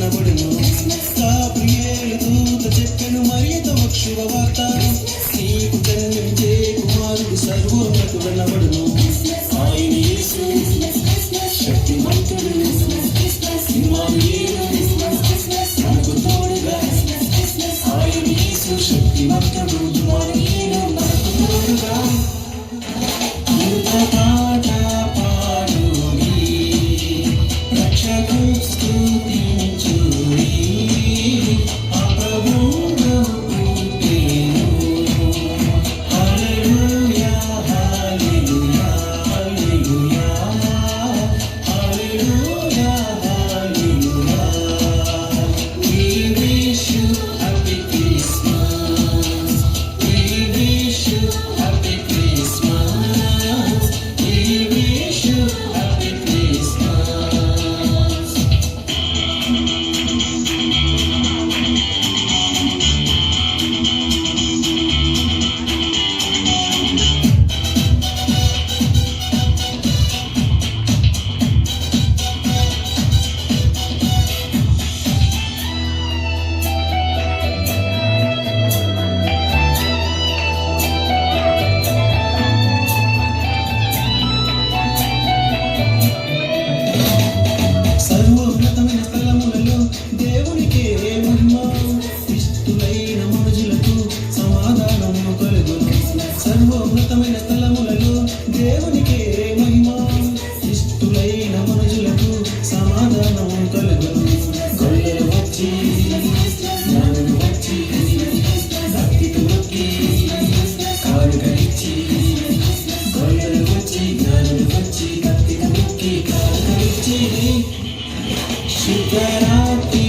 కనబడును. గాబ్రియేలు దూత చెప్పెను మరియతో శుభవార్త, నీకు జన్మించే కుమారుడు సర్వోన్నతుడనబడును. ఆయన యేసు శక్తిమంతుడు, ఇమ్మానుయేలు మనకు తోడుగా. ఆయన యేసు శక్తిమంతుడు, ఇమ్మానుయేలు మనకు తోడుగా. పాట పాడుడి, రక్షకుని స్తుతించుడి, ఆ ప్రభువు పుట్టెను. హల్లెలూయా హల్లెలూయా హల్లెలూయా హల్లెలూయా హల్లెలూయా. We wish you happy Christmas. We wish you happy Christmas. We wish you happy Christmas. సర్వోన్నతమైన స్థలములలో దేవునికే మహిమ, ఇష్టులైన మనుషులకు సమాధానము కలుగును. సర్వోన్నతమైన స్థలములలో దేవునికే మహిమ, ఇష్టులైన మనుషులకు సమాధానము కలుగును. గొల్లలు వచ్చి జ్ఞానులు వచ్చి భక్తితో మొక్కి కానుకలిచ్చి, గొల్లలు వచ్చి జ్ఞానులు వచ్చి భక్తితో మొక్కి కానుకలిచ్చి. శుభరాత్రి